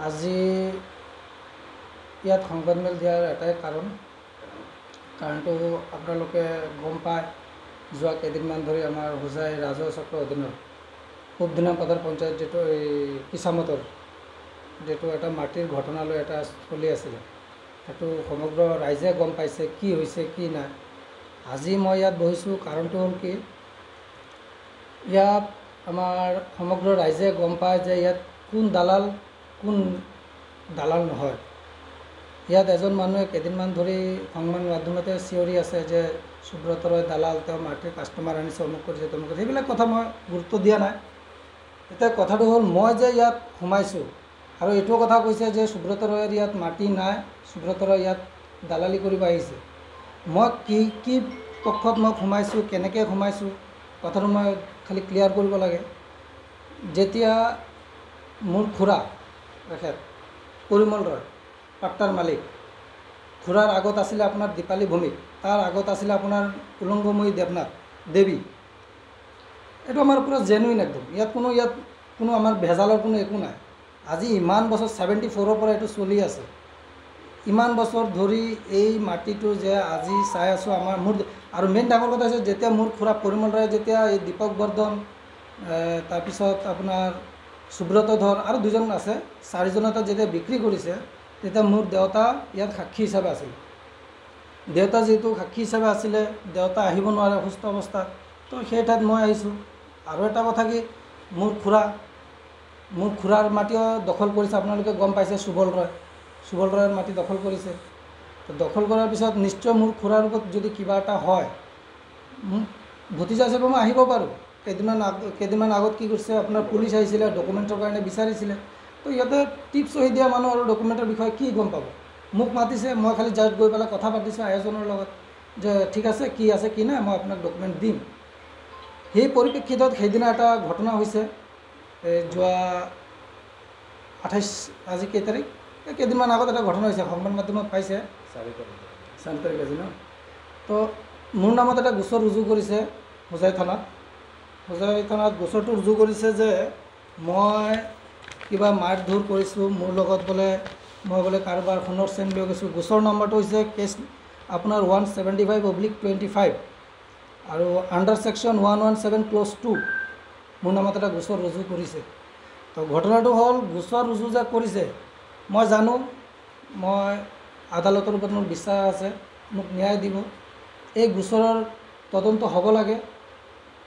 আজি ইয়াত সংবাদমেল দিয়াৰ এটাই কাৰণটো আপোনালোকে গম পায় যোৱা কেইদিনমান ধৰি আমাৰ হোজাই ৰাজহ চক্ৰৰ অধীনত পূবদিনা পাদাৰ পঞ্চায়ত যিটো এই কিচামতৰ যিটো এটা মাটিৰ ঘটনালৈ এটা চলি আছিলে সেইটো সমগ্ৰ ৰাইজে গম পাইছে কি হৈছে কি নাই। আজি মই ইয়াত বহিছোঁ কাৰণটো হ'ল কি, ইয়াত আমাৰ সমগ্ৰ ৰাইজে গম পায় যে ইয়াত কোন দালাল নহয়। ইয়াত এজন মানুহে কেইদিনমান ধৰি সংবাদ মাধ্যমতে চিঞৰি আছে যে সুব্ৰত ৰয় দালাল, তেওঁ মাটিৰ কাষ্টমাৰ আনিছে, অমুক কৰিছে তমুক কৰিছে, সেইবিলাক কথা মই গুৰুত্ব দিয়া নাই। এতিয়া কথাটো হ'ল মই যে ইয়াত সোমাইছোঁ আৰু এইটো কথা কৈছে যে সুব্ৰত ৰয়ৰ ইয়াত মাটি নাই, সুব্ৰত ৰয় ইয়াত দালালি কৰিব আহিছে। মই কি পক্ষত মই সোমাইছোঁ, কেনেকৈ সোমাইছোঁ, কথাটো মই খালি ক্লিয়াৰ কৰিব লাগে। যেতিয়া মোৰ খুৰা তেখেত পৰিমল ৰয় পাট্টাৰ মালিক, খুৰাৰ আগত আছিলে আপোনাৰ দীপালী ভৌমিক, তাৰ আগত আছিলে আপোনাৰ উলংগময়ী দেৱী। এইটো আমাৰ পুৰা জেনুইন একদম, ইয়াত কোনো আমাৰ ভেজালৰ কোনো একো নাই। আজি ইমান বছৰ 74ৰ পৰা এইটো চলি আছে, ইমান বছৰ ধৰি এই মাটিটো যে আজি চাই আছোঁ মোৰ। আৰু মেইন ডাঙৰ কথা হৈছে যেতিয়া মোৰ খুৰা পৰিমল ৰয়ে যেতিয়া এই দীপক বৰ্ধন, তাৰপিছত আপোনাৰ সুব্ৰত ধৰ আৰু দুজন আছে, চাৰিজনতে যেতিয়া বিক্ৰী কৰিছে তেতিয়া মোৰ দেউতা ইয়াত সাক্ষী হিচাপে আছিল। দেউতা যিহেতু সাক্ষী হিচাপে আছিলে, দেউতা আহিব নোৱাৰে অসুস্থ অৱস্থাত, তো সেই ঠাইত মই আহিছোঁ। আৰু এটা কথা কি, মোৰ খুৰাৰ মাটিও দখল কৰিছে, আপোনালোকে গম পাইছে। সুবল ৰয়ৰ মাটি দখল কৰিছে। তো দখল কৰাৰ পিছত নিশ্চয় মোৰ খুৰাৰ ওপৰত যদি কিবা এটা হয়, ভতিজা হিচাপে মই আহিব পাৰোঁ। কেইদিনমান আগত কি কৰিছে, আপোনাৰ পুলিচ আহিছিলে, ডকুমেণ্টৰ কাৰণে বিচাৰিছিলে। তো সিহঁতে টিপছ চহি দিয়া মানুহ আৰু ডকুমেণ্টৰ বিষয়ে কি গম পাব। মোক মাতিছে, মই খালি জাষ্ট গৈ পেলাই কথা পাতিছোঁ আয়োজনৰ লগত যে ঠিক আছে কি আছে কি নাই, মই আপোনাক ডকুমেণ্ট দিম। সেই পৰিপ্ৰেক্ষিতত সেইদিনা এটা ঘটনা হৈছে, যোৱা 28 আজি কেই তাৰিখ, কেইদিনমান আগত এটা ঘটনা হৈছে, সংবাদ মাধ্যমত পাইছে, 4 তাৰিখ আজি ন। তো মোৰ নামত এটা গোচৰ ৰুজু কৰিছে হোজাই থানাত গোচৰটো ৰুজু কৰিছে যে মই কিবা মাৰধৰ কৰিছোঁ, মোৰ লগত মই বোলে কাৰোবাৰ সোণৰ চেইন লৈ গৈছোঁ। গোচৰ নম্বৰটো হৈছে কেছ আপোনাৰ 175/25 আৰু আণ্ডাৰ ছেকশ্যন 117 ক্লজ 2 মোৰ নামত এটা গোচৰ ৰুজু কৰিছে। তো ঘটনাটো হ'ল, গোচৰ ৰুজু যে কৰিছে মই জানো, মই আদালতৰ ওপৰত মোৰ বিশ্বাস আছে, মোক ন্যায় দিব। এই গোচৰৰ তদন্ত হ'ব লাগে,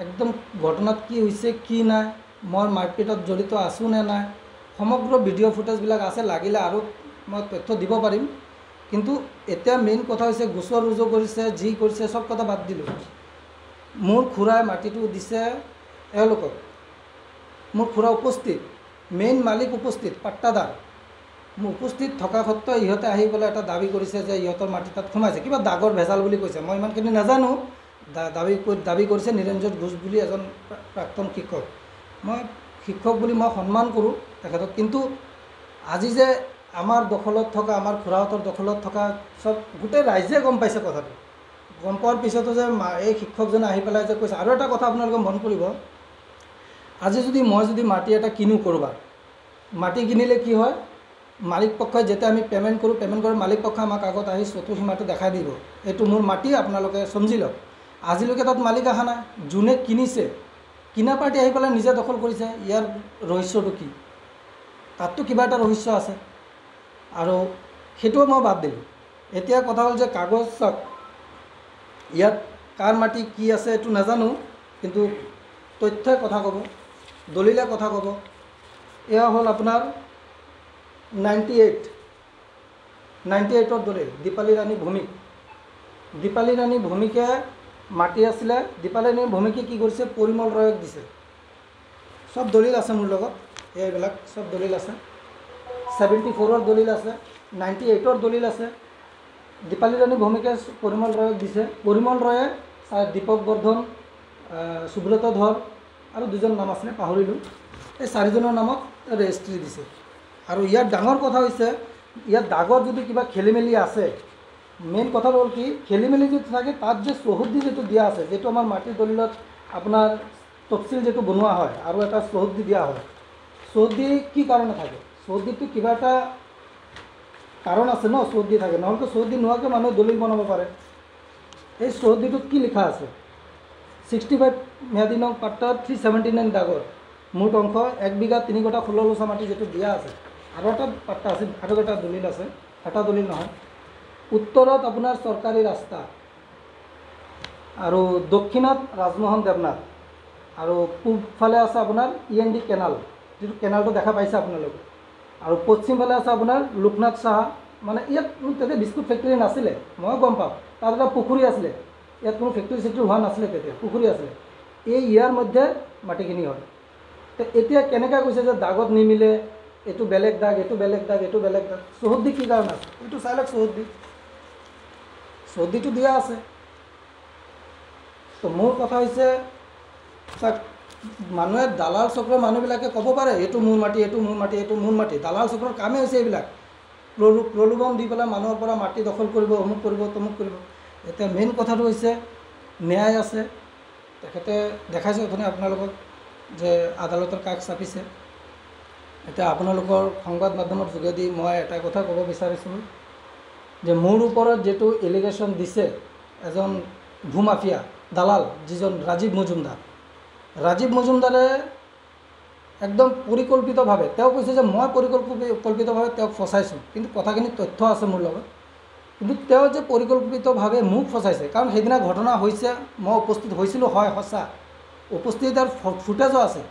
একদম ঘটনাত কি হৈছে কি নাই, মই মাৰপিটত জড়িত আছোঁ নে নাই, সমগ্ৰ ভিডিঅ' ফুটেজবিলাক আছে, লাগিলে আৰু মই তথ্য দিব পাৰিম। কিন্তু এতিয়া মেইন কথা হৈছে গোচৰ ৰুজু কৰিছে, যি কৰিছে চব কথা বাদ দিলোঁ। মোৰ খুৰাই মাটিটো দিছে এওঁলোকক, মোৰ খুৰা উপস্থিত, মেইন মালিক উপস্থিত, পাট্টাদাৰ মোৰ উপস্থিত থকা সত্ত্বেও ইহঁতে আহি পেলাই এটা দাবী কৰিছে যে ইহঁতৰ মাটি তাত সোমাইছে, কিবা দাগৰ ভেজাল বুলি কৈছে। মই ইমানখিনি নাজানো, দাবী কৰিছে নিৰঞ্জন ঘোষ বুলি এজন প্ৰাক্তন শিক্ষক। মই শিক্ষক বুলি মই সন্মান কৰোঁ তেখেতক, কিন্তু আজি যে আমাৰ দখলত থকা, আমাৰ খুৰাহঁতৰ দখলত থকা চব গোটেই ৰাইজে গম পাইছে কথাটো। গম পোৱাৰ পিছতো যে এই শিক্ষকজনে আহি পেলাই যে কৈছে। আৰু এটা কথা আপোনালোকে মন কৰিব, আজি মই যদি মাটি এটা কিনো ক'ৰবাত, মাটি কিনিলে কি হয়, মালিক পক্ষই যেতিয়া আমি পে'মেণ্ট কৰোঁ, মালিক পক্ষই আমাক আগত আহি চতুসীমাটো দেখাই দিব, এইটো মোৰ মাটি, আপোনালোকে সমজি লওক। আজিলৈকে তাত মালিক অহা নাই, যোনে কিনিছে, কিনা পাৰ্টি আহি পেলাই নিজে দখল কৰিছে। ইয়াৰ ৰহস্যটো কি? তাততো কিবা এটা ৰহস্য আছে, আৰু সেইটোও মই বাদ দিলোঁ। এতিয়া কথা হ'ল যে কাগজ চাওক, ইয়াত কাৰ মাটি কি আছে এইটো নাজানো, কিন্তু তথ্যই কথা ক'ব, দলিলে কথা ক'ব। এয়া হ'ল আপোনাৰ 98ৰ দলিল, দীপালী ৰাণী ভৌমিকে মাটি আছিলে। দীপালী ৰাণী ভৌমিকে কি কৰিছে, পৰিমল ৰয়ক দিছে। চব দলিল আছে মোৰ লগত, এইবিলাক চব দলিল আছে। 74ৰ দলিল আছে, 98ৰ দলিল আছে। দীপালী ৰাণী ভৌমিকে পৰিমল ৰয়ক দিছে। পৰিমল ৰয়ে দীপক বৰ্ধন, সুব্ৰত ধৰ আৰু দুজন নাম আছিলে পাহৰিলোঁ, এই 4জনৰ নামত ৰেজিষ্ট্ৰি দিছে। আৰু ইয়াত ডাঙৰ কথা হৈছে, ইয়াত দাগৰ যদি কিবা খেলি মেলি আছে, মেইন কথা হ'ল কি খেলি মেলি যদি থাকে তাত যে চৌহদ্দি যেটো দিয়া আছে, যেটো আমাৰ মাটিৰ দলিলত আপোনাৰ তফচিল যেটো বনোৱা হয় আৰু এটা চৌহদ্দি দিয়া হয়, চৌহদ্দি কি কাৰণে থাকে? চৌহদ্দিটো কিবা এটা কাৰণ আছে ন, চৌহদ্দি থাকে, নহ'লেতো চৌহদ্দি নোহোৱাকৈ মানুহে দলিল বনাব পাৰে। এই চৌহদ্দিটোত কি লিখা আছে? 65 ম্যাদী নং পাট্টা 379 দাগৰ মুঠ অংশ 1 বিঘা 3 কটা 16 লোচা মাটি যেটো দিয়া আছে। আৰু এটা পাট্টা আছে, আৰু এটা দলিল আছে, এটা দলিল নহয়। উত্তৰত আপোনাৰ চৰকাৰী ৰাস্তা আৰু দক্ষিণত ৰাজমোহন দেৱনাথ আৰু পূবফালে আছে আপোনাৰ END কেনাল, যিটো কেনালটো দেখা পাইছে আপোনালোকে। আৰু পশ্চিমফালে আছে আপোনাৰ লোকনাথ সাহা, মানে ইয়াত তেতিয়া বিস্কুট ফেক্টৰী নাছিলে, মই গম পাওঁ। তাত এটা পুখুৰী আছিলে, ইয়াত কোনো ফেক্টৰী চেক্টৰী হোৱা নাছিলে, তেতিয়া পুখুৰী আছিলে। এই ইয়াৰ মধ্যে মাটিখিনি হয়। তো এতিয়া কেনেকৈ কৈছে যে দাগত নিমিলে, এইটো বেলেগ দাগ, এইটো বেলেগ দাগ, এইটো বেলেগ দাগ? চৌহদ্দি কি কাৰণ আছে এইটো চাই লওক। চৌহদ্দিটো দিয়া আছে। তো মোৰ কথা হৈছে চাওক, মানুহে দালাল চক্ৰৰ মানুহবিলাকে ক'ব পাৰে এইটো মোৰ মাটি, এইটো মোৰ মাটি, এইটো মোৰ মাটি। দালাল চক্ৰৰ কামেই হৈছে এইবিলাক, প্ৰলোভন দি পেলাই মানুহৰ পৰা মাটি দখল কৰিব, অমুক কৰিব, তমুক কৰিব। এতিয়া মেইন কথাটো হৈছে ন্যায় আছে। তেখেতে দেখাইছে অথনি আপোনালোকক যে আদালতৰ কাষ চাপিছে। এতিয়া আপোনালোকৰ সংবাদ মাধ্যমৰ যোগেদি মই এটা কথা ক'ব বিচাৰিছোঁ যে মোৰ ওপৰত যেটো এলিগেশ্যন দিছে এজন ভূমাফিয়া দালাল, যিজন ৰাজীৱ মজুমদাৰে একদম পৰিকল্পিতভাৱে তেওঁ কৈছে যে মই পৰিকল্পিতভাৱে তেওঁক ফচাইছোঁ, কিন্তু কথাখিনি তথ্য আছে মোৰ লগত। কিন্তু তেওঁ যে পৰিকল্পিতভাৱে মোক ফচাইছে, কাৰণ সেইদিনা ঘটনা হৈছে, মই উপস্থিত হৈছিলোঁ, হয় সঁচা, উপস্থিতৰ ফুটেজো আছে।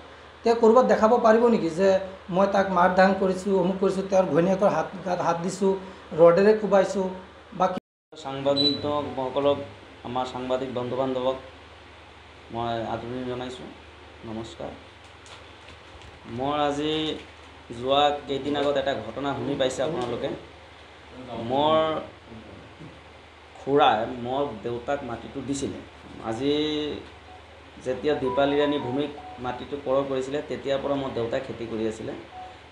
তেওঁ ক'ৰবাত দেখাব পাৰিব নেকি যে মই তাক মাৰ ধাং কৰিছোঁ, অমুক কৰিছোঁ, তেওঁৰ ঘৈণীয়েকৰ গাত হাত দিছোঁ, ৰডেৰে কোবাইছোঁ বা সাংবাদিকসকলক, আমাৰ সাংবাদিক বন্ধু বান্ধৱক মই আদৰণি জনাইছোঁ, নমস্কাৰ। মই আজি যোৱা কেইদিন আগত এটা ঘটনা শুনি পাইছে আপোনালোকে। মোৰ খুৰাই মোৰ দেউতাক মাটিটো দিছিলে। আজি যেতিয়া দীপালী ৰাণী ভূমিক মাটিটো ক্ৰয় কৰিছিলে, তেতিয়াৰ পৰা মোৰ দেউতাই খেতি কৰি আছিলে।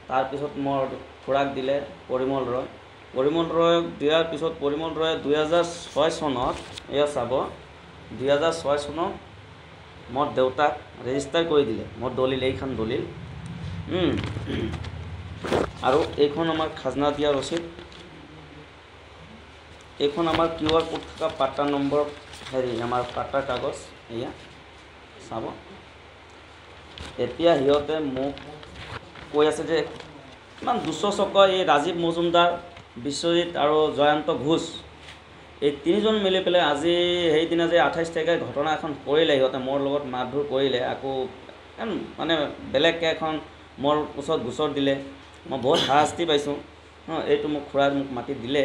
তাৰপিছত মোৰ খুৰাক দিলে পৰিমল ৰয়ক দিয়াৰ পিছত পৰিমল ৰয়ে 2006 চনত, এয়া চাব, 2006 চনত মোৰ দেউতাক ৰেজিষ্টাৰ কৰি দিলে। মোৰ দলিল, এইখন দলিল, আৰু এইখন আমাৰ খাজনা দিয়া ৰচিদ, এইখন আমাৰ QR কোড থকা পাট্টা নম্বৰ, আমাৰ পাট্টাৰ কাগজ, এয়া চাব। এতিয়া সিহঁতে মোক কৈ আছে যে ইমান দুচক্ৰ, এই ৰাজীৱ মজুমদাৰ, বিশ্বজিৎ আৰু জয়ন্ত ঘোষ, এই তিনিজন মিলি পেলাই আজি সেইদিনা যে 28 তাৰিখে ঘটনা এখন কৰিলে, সিহঁতে মোৰ লগত মাৰধৰ কৰিলে, আকৌ মানে বেলেগকৈ এখন মোৰ ওচৰত গোচৰ দিলে। মই বহুত শাস্তি পাইছোঁ। এইটো মোক খুৰাই মোক মাটি দিলে।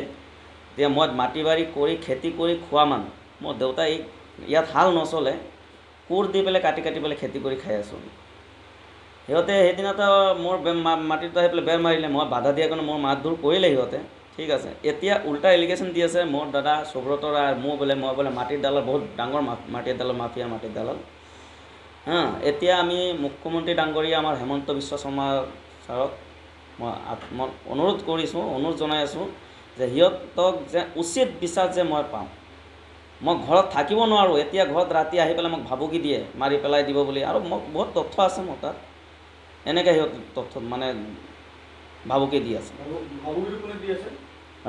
এতিয়া মই মাটি বাৰী কৰি খেতি কৰি খোৱা মানুহ, মোৰ দেউতাই ইয়াত হাল নচলে, কোৰ দি পেলাই কাটি পেলাই খেতি কৰি খাই আছোঁ। সিহঁতে সেইদিনাতো মোৰ মাটিটো আহি পেলাই বেৰ মাৰিলে, মই বাধা দিয়াৰ কাৰণে মোৰ মাৰধৰ কৰিলে সিহঁতে, ঠিক আছে। এতিয়া উল্টা এলিগেশ্যন দি আছে মোৰ দাদা সুব্ৰত ৰায়, মই বোলে মাটিৰ দালাল, বহুত ডাঙৰ মাটিৰ দালাল, মাফিয়া মাটিৰ দালাল। এতিয়া আমি মুখ্যমন্ত্ৰী ডাঙৰীয়া আমাৰ হেমন্ত বিশ্ব শৰ্মা ছাৰক মই অনুৰোধ কৰিছোঁ, অনুৰোধ জনাই আছোঁ যে সিহঁতক যে উচিত বিচাৰ যে মই পাওঁ। মই ঘৰত থাকিব নোৱাৰোঁ, এতিয়া ঘৰত ৰাতি আহি পেলাই মোক ভাবুকি দিয়ে, মাৰি পেলাই দিব বুলি। আৰু মোক বহুত তথ্য আছে মোৰ তাত, এনেকৈ সিহঁত তথ্য মানে ভাবুকি দি আছে।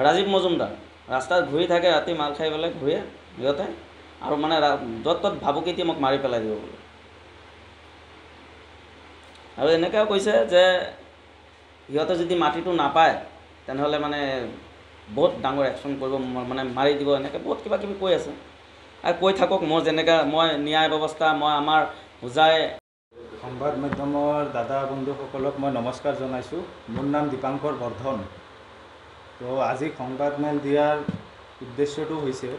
ৰাজীৱ মজুমদাৰ ৰাস্তাত ঘূৰি থাকে, ৰাতি মাল খাই পেলাই ঘূৰে সিহঁতে, আৰু মানে য'ত ত'ত ভাবুকি দি মোক মাৰি পেলাই দিব বুলি। আৰু এনেকৈও কৈছে যে সিহঁতে যদি মাটিটো নাপায় তেনেহ'লে মানে বহুত ডাঙৰ একশ্যন কৰিব, মানে মাৰি দিব, এনেকৈ বহুত কিবা কিবি কৈ আছে। আৰু কৈ থাকক, মোৰ যেনেকৈ মই ন্যায় ব্যৱস্থা মই আমাৰ বুজাই। সংবাদ মাধ্যমৰ দাদা বন্ধুসকলক মই নমস্কাৰ জনাইছোঁ। মোৰ নাম দীপাংকৰ বৰ্ধন। তো আজি সংবাদমেল দিয়াৰ উদ্দেশ্যটো হৈছে,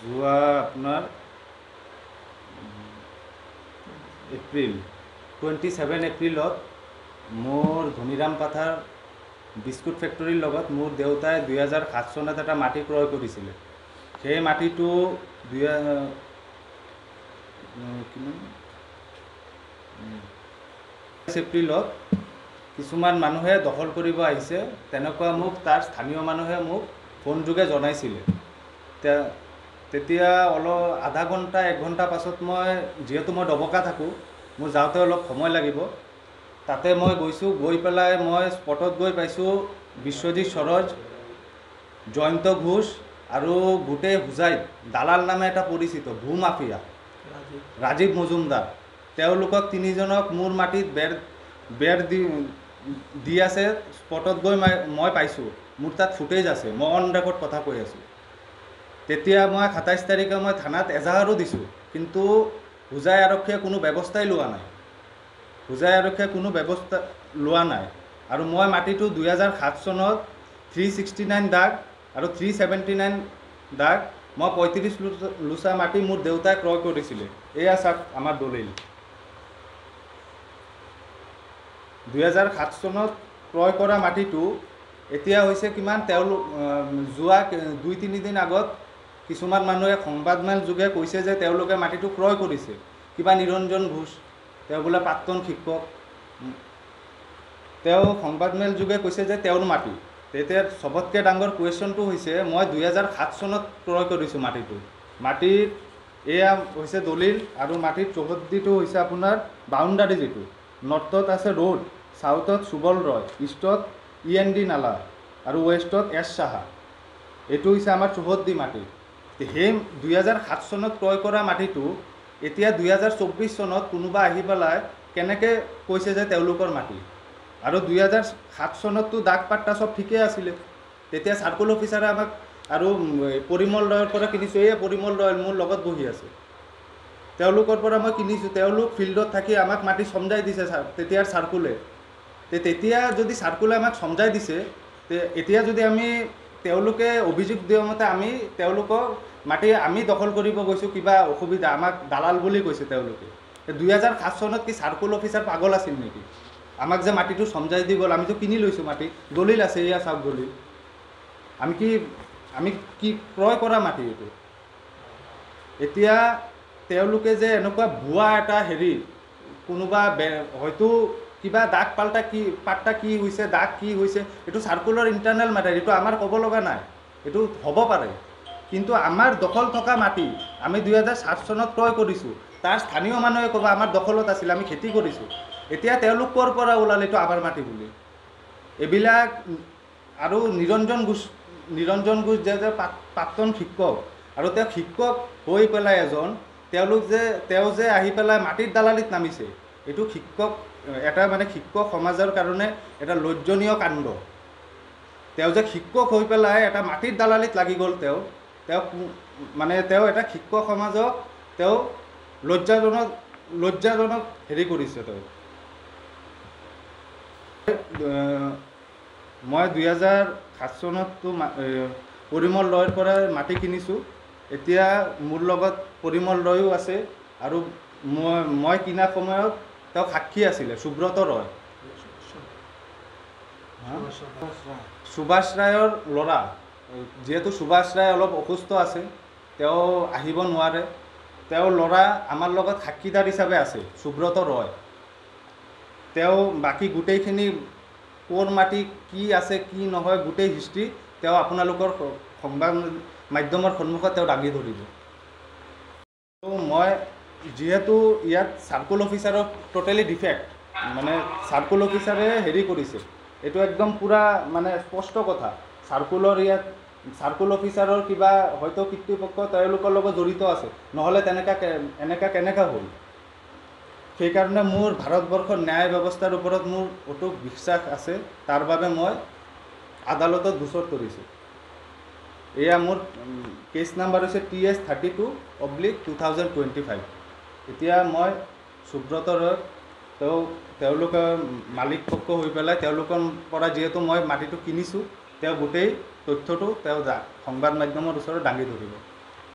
যোৱা আপোনাৰ এপ্ৰিল 27 এপ্ৰিলত মোৰ ধনীৰাম পাথাৰ বিস্কুট ফেক্টৰীৰ লগত মোৰ দেউতাই 2007 চনত এটা মাটি ক্ৰয় কৰিছিলে। সেই মাটিটো 22 এপ্ৰিলত কিছুমান মানুহে দখল কৰিব আহিছে, তেনেকুৱা মোক তাৰ স্থানীয় মানুহে মোক ফোন যোগে জনাইছিলে। তেতিয়া অলপ আধা ঘণ্টা 1 ঘণ্টা পাছত মই যিহেতু মই ডবকা থাকোঁ, মোৰ যাওঁতে অলপ সময় লাগিব। তাতে মই গৈছোঁ, গৈ পেলাই মই স্পটত গৈ পাইছোঁ বিশ্বজিৎ সৰজ, জয়ন্ত ঘোষ আৰু গোটেই হোজাইত দালাল নামে এটা পৰিচিত ভূ মাফিয়া ৰাজীৱ মজুমদাৰ, তেওঁলোকক 3জনক মোৰ মাটিত বেৰ দি আছে। স্পটত গৈ মই পাইছোঁ, মোৰ তাত ফুটেজ আছে, মই অন ৰেকৰ্ড কথা কৈ আছোঁ। তেতিয়া মই 27 তাৰিখে মই থানাত এজাহাৰো দিছোঁ, কিন্তু হোজাই আৰক্ষীয়ে কোনো ব্যৱস্থাই লোৱা নাই। হোজাই আৰক্ষীয়ে কোনো ব্যৱস্থা লোৱা নাই। আৰু মই মাটিটো 2007 চনত 369 দাগ আৰু 379 দাগ মই 35 লোচা মাটি মোৰ দেউতাই ক্ৰয় কৰিছিলে। এয়া চাওক আমাৰ দলিল। 2007 চনত ক্ৰয় কৰা মাটিটো এতিয়া হৈছে কিমান, তেওঁলোক যোৱা 2-3 দিন আগত কিছুমান মানুহে সংবাদমেল যোগে কৈছে যে তেওঁলোকে মাটিটো ক্ৰয় কৰিছে। কিবা নিৰঞ্জন ঘোষ, তেওঁ বোলে প্ৰাক্তন শিক্ষক, তেওঁ সংবাদমেল যোগে কৈছে যে তেওঁৰ মাটি। তেতিয়া চবতকৈ ডাঙৰ কুৱেশ্যনটো হৈছে, মই 2007 চনত ক্ৰয় কৰিছোঁ মাটিটো। মাটিৰ এয়া হৈছে দলিল, আৰু মাটিৰ চৌহদ্দিটো হৈছে আপোনাৰ বাউণ্ডাৰী, যিটো নৰ্থত আছে ৰোড, চাউথত সুবল ৰয়, ইষ্টত END নালা আৰু ৱেষ্টত এছ সাহা। এইটো হৈছে আমাৰ চৌহদ্দি মাটি। সেই 2007 চনত ক্ৰয় কৰা মাটিটো এতিয়া 2024 চনত কোনোবা আহি পেলাই কেনেকৈ কৈছে যে তেওঁলোকৰ মাটি। আৰু 2007 চনততো দাগ পাট্টা চব ঠিকেই আছিলে। তেতিয়া চাৰ্কুল অফিচাৰে আমাক, আৰু পৰিমল ৰয়ৰ পৰা কিনিছোঁ, এই পৰিমল ৰয় মোৰ লগত বহি আছে, তেওঁলোকৰ পৰা মই কিনিছোঁ। তেওঁলোক ফিল্ডত থাকি আমাক মাটি সমজাই দিছে তেতিয়াৰ চাৰ্কুলে। তেতিয়া যদি চাৰ্কুলে আমাক সমজাই দিছে, এতিয়া যদি আমি তেওঁলোকে অভিযোগ দিয়া মতে আমি তেওঁলোকক মাটি আমি দখল কৰিব গৈছোঁ, কিবা অসুবিধা, আমাক দালাল বুলি কৈছে তেওঁলোকে। 2007 চনত কি চাৰ্কুল অফিচাৰ পাগল আছিল নেকি? আমাক যে মাটিটো সমজাই দি গ'ল, আমিতো কিনি লৈছোঁ মাটি, দলিল আছে, এয়া চাওক দলিল। আমি কি ক্ৰয় কৰা মাটি এইটো? এতিয়া তেওঁলোকে যে এনেকুৱা ভুৱা এটা হেৰি, কোনোবা হয়তো কিবা দাগ পাট্টা কি হৈছে, দাগ কি হৈছে, এইটো চাৰ্কুলৰ ইণ্টাৰনেল মেটাৰ, এইটো আমাৰ ক'ব লগা নাই। এইটো হ'ব পাৰে, কিন্তু আমাৰ দখল থকা মাটি আমি 2007 চনত ক্ৰয় কৰিছোঁ। তাৰ স্থানীয় মানুহে ক'ব আমাৰ দখলত আছিল, আমি খেতি কৰিছোঁ। এতিয়া তেওঁলোক ক'ৰ পৰা ওলালে এইটো আমাৰ মাটি বুলি? এইবিলাক। আৰু নিৰঞ্জন ঘোষ যে প্ৰাক্তন শিক্ষক, আৰু তেওঁ শিক্ষক হৈ পেলাই তেওঁ যে আহি পেলাই মাটিৰ দালালিত নামিছে, এইটো এটা শিক্ষক সমাজৰ কাৰণে এটা লজ্জনীয় কাণ্ড। তেওঁ যে শিক্ষক হৈ পেলাই এটা মাটিৰ দালালিত লাগি গ'ল, তেওঁ এটা শিক্ষক সমাজক তেওঁ লজ্জাজনক হেৰি কৰিছে। মই 2007 চনততো পৰিমল ৰয়ৰ পৰা মাটি কিনিছোঁ। এতিয়া মোৰ লগত পৰিমল ৰয়ো আছে, আৰু মই কিনা সময়ত তেওঁ সাক্ষী আছিলে, সুব্ৰত ৰয়, সুভাষ ৰায়ৰ ল'ৰা। যিহেতু সুভাষ ৰায় অলপ অসুস্থ আছে, তেওঁ আহিব নোৱাৰে, তেওঁৰ ল'ৰা আমাৰ লগত সাক্ষীদাৰ হিচাপে আছে, সুব্ৰত ৰয়। তেওঁ বাকী গোটেইখিনি ক'ৰ মাটি কি আছে কি নহয় গোটেই হিষ্ট্ৰী তেওঁ আপোনালোকৰ সংবাদ মাধ্যমৰ সন্মুখত তেওঁ দাঙি ধৰিব। মই যিহেতু ইয়াত চাৰ্কুল অফিচাৰৰ টোটেলি ডিফেক্ট, চাৰ্কুল অফিচাৰে হেৰি কৰিছে, এইটো একদম পূৰা স্পষ্ট কথা। চাৰ্কুল অফিচাৰৰ কিবা হয়তো কৰ্তৃপক্ষ তেওঁলোকৰ লগত জড়িত আছে, নহ'লে এনেকা কেনেকৈ হ'ল? সেইকাৰণে মোৰ ভাৰতবৰ্ষৰ ন্যায় ব্যৱস্থাৰ ওপৰত মোৰ অটুট বিশ্বাস আছে, তাৰ বাবে মই আদালতত গোচৰ কৰিছোঁ। এয়া মোৰ কেছ নাম্বাৰ হৈছে TS 32/2025। এতিয়া মই সুব্ৰত ৰয়, তেওঁলোকে মালিক পক্ষ হৈ পেলাই তেওঁলোকৰ পৰা যিহেতু মই মাটিটো কিনিছোঁ, তেওঁ গোটেই তথ্যটো তেওঁ সংবাদ মাধ্যমৰ ওচৰত দাঙি ধৰিব।